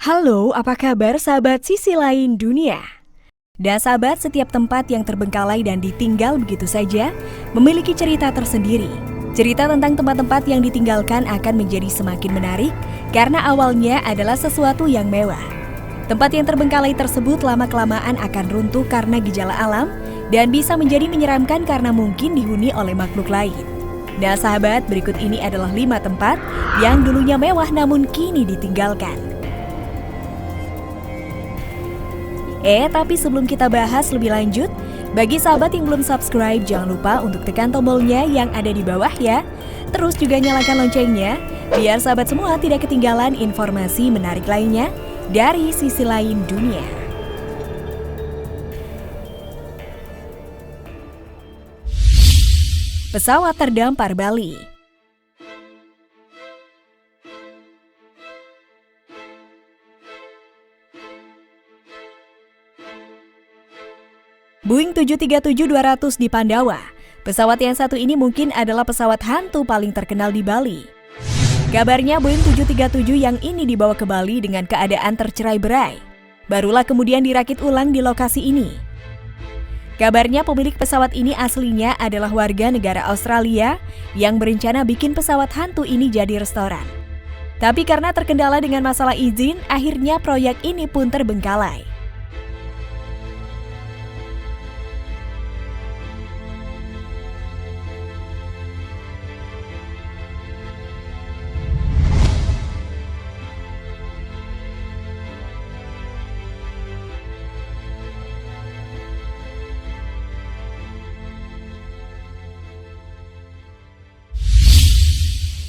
Halo, apa kabar sahabat sisi lain dunia? Dan sahabat, setiap tempat yang terbengkalai dan ditinggal begitu saja memiliki cerita tersendiri. Cerita tentang tempat-tempat yang ditinggalkan akan menjadi semakin menarik karena awalnya adalah sesuatu yang mewah. Tempat yang terbengkalai tersebut lama-kelamaan akan runtuh karena gejala alam dan bisa menjadi menyeramkan karena mungkin dihuni oleh makhluk lain. Nah sahabat, berikut ini adalah 5 tempat yang dulunya mewah namun kini ditinggalkan. Tapi sebelum kita bahas lebih lanjut, bagi sahabat yang belum subscribe, jangan lupa untuk tekan tombolnya yang ada di bawah ya. Terus juga nyalakan loncengnya, biar sahabat semua tidak ketinggalan informasi menarik lainnya dari sisi lain dunia. Pesawat terdampar Bali. Boeing 737-200 di Pandawa. Pesawat yang satu ini mungkin adalah pesawat hantu paling terkenal di Bali. Kabarnya Boeing 737 yang ini dibawa ke Bali dengan keadaan tercerai-berai. Barulah kemudian dirakit ulang di lokasi ini. Kabarnya pemilik pesawat ini aslinya adalah warga negara Australia yang berencana bikin pesawat hantu ini jadi restoran. Tapi karena terkendala dengan masalah izin, akhirnya proyek ini pun terbengkalai.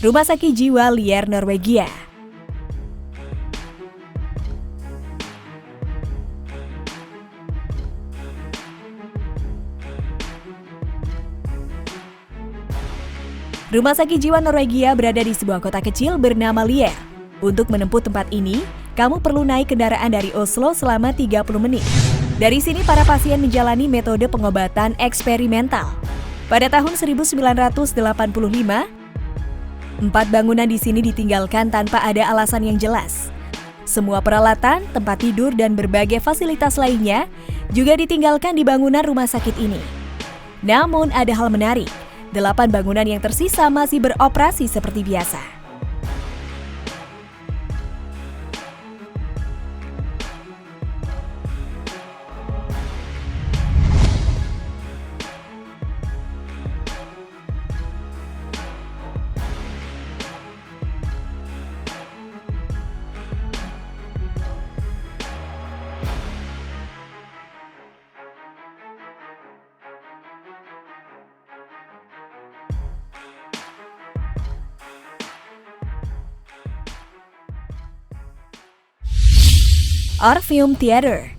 Rumah sakit jiwa liar Norwegia. Rumah sakit jiwa Norwegia berada di sebuah kota kecil bernama Lier. Untuk menempuh tempat ini, kamu perlu naik kendaraan dari Oslo selama 30 menit. Dari sini para pasien menjalani metode pengobatan eksperimental. Pada tahun 1985, 4 bangunan di sini ditinggalkan tanpa ada alasan yang jelas. Semua peralatan, tempat tidur, dan berbagai fasilitas lainnya juga ditinggalkan di bangunan rumah sakit ini. Namun ada hal menarik, 8 bangunan yang tersisa masih beroperasi seperti biasa. Orpheum Theater.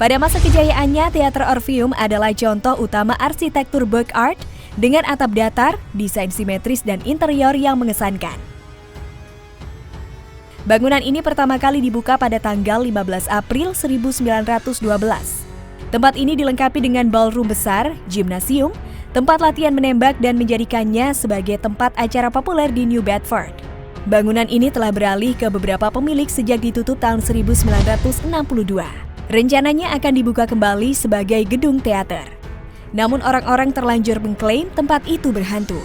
Pada masa kejayaannya, Teater Orpheum adalah contoh utama arsitektur Baroque art dengan atap datar, desain simetris, dan interior yang mengesankan. Bangunan ini pertama kali dibuka pada tanggal 15 April 1912. Tempat ini dilengkapi dengan ballroom besar, gimnasium, tempat latihan menembak dan menjadikannya sebagai tempat acara populer di New Bedford. Bangunan ini telah beralih ke beberapa pemilik sejak ditutup tahun 1962. Rencananya akan dibuka kembali sebagai gedung teater. Namun orang-orang terlanjur mengklaim tempat itu berhantu.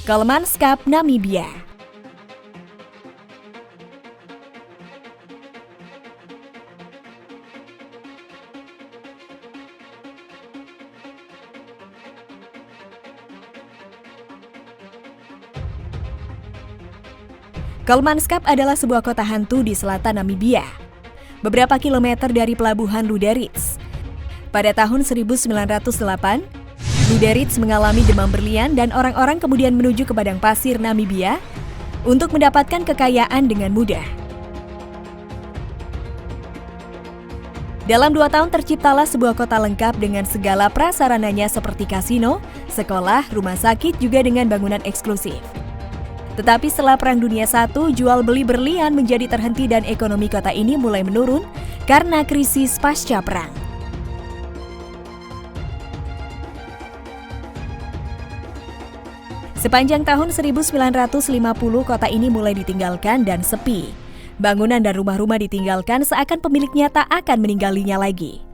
Kalmanskap, Namibia. Kalmanskap adalah sebuah kota hantu di selatan Namibia, beberapa kilometer dari pelabuhan Luderitz. Pada tahun 1908, Luderitz mengalami demam berlian dan orang-orang kemudian menuju ke padang pasir Namibia untuk mendapatkan kekayaan dengan mudah. Dalam 2 tahun terciptalah sebuah kota lengkap dengan segala prasarananya seperti kasino, sekolah, rumah sakit, juga dengan bangunan eksklusif. Tetapi setelah Perang Dunia I, jual beli berlian menjadi terhenti dan ekonomi kota ini mulai menurun karena krisis pasca perang. Sepanjang tahun 1950, kota ini mulai ditinggalkan dan sepi. Bangunan dan rumah-rumah ditinggalkan seakan pemiliknya tak akan meninggalnya lagi.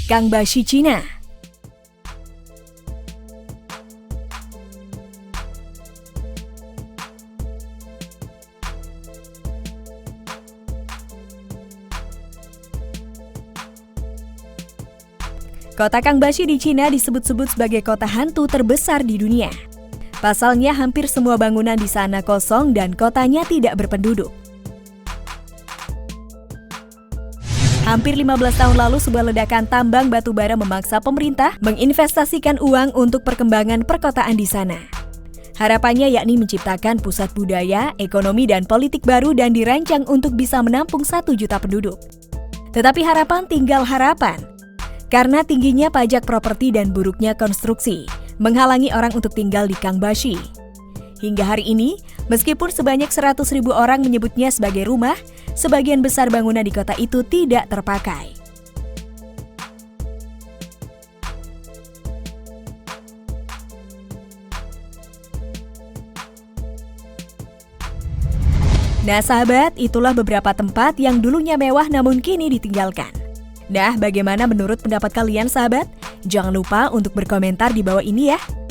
Kangbashi, Cina. Kota Kangbashi di Cina disebut-sebut sebagai kota hantu terbesar di dunia. Pasalnya hampir semua bangunan di sana kosong dan kotanya tidak berpenduduk. Hampir 15 tahun lalu, sebuah ledakan tambang batu bara memaksa pemerintah menginvestasikan uang untuk perkembangan perkotaan di sana. Harapannya yakni menciptakan pusat budaya, ekonomi, dan politik baru dan dirancang untuk bisa menampung 1 juta penduduk. Tetapi harapan tinggal harapan. Karena tingginya pajak properti dan buruknya konstruksi, menghalangi orang untuk tinggal di Kangbashi. Hingga hari ini, meskipun sebanyak 100.000 orang menyebutnya sebagai rumah, sebagian besar bangunan di kota itu tidak terpakai. Nah sahabat, itulah beberapa tempat yang dulunya mewah namun kini ditinggalkan. Nah, bagaimana menurut pendapat kalian sahabat? Jangan lupa untuk berkomentar di bawah ini ya.